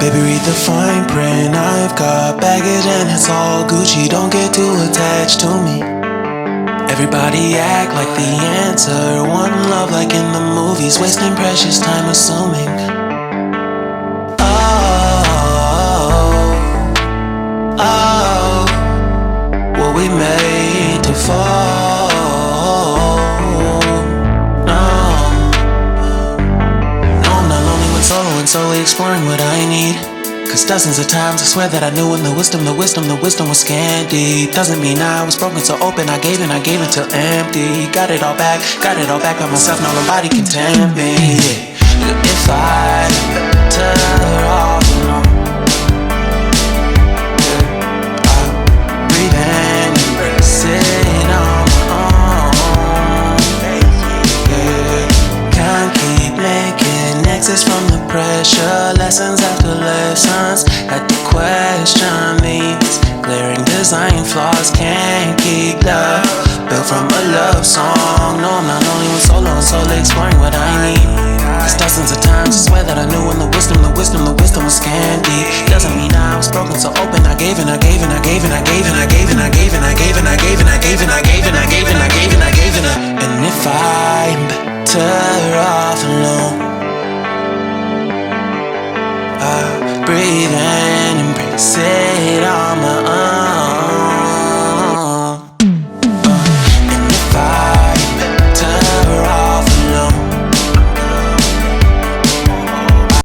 Baby, read the fine print. I've got baggage and it's all Gucci. Don't get too attached to me. Everybody act like the answer. One love like in the movies. Wasting precious time assuming. Oh, were we made to fall? No, I'm not lonely when solo and solely exploring what I need. Cause dozens of times I swear that I knew when the wisdom was scanty. Doesn't mean I was broken so open, I gave till empty. Got it all back by myself, now nobody can tempt me. If I better off alone, sit on my own. Can't keep making exits from the pressure. Lessons after lessons. Had to question these glaring design flaws. Can't keep love built from a love song. No, I'm not only when solo and solely exploring what I need. Cause dozens of times I swear that I knew when the wisdom was scanty. Doesn't mean I was broken so open. I gave and I gave and I gave and I gave and I gave and I gave and I gave and I gave and I gave and I gave and I gave and I gave and I gave and I. And if I'm better off alone, I breathe and embrace it on my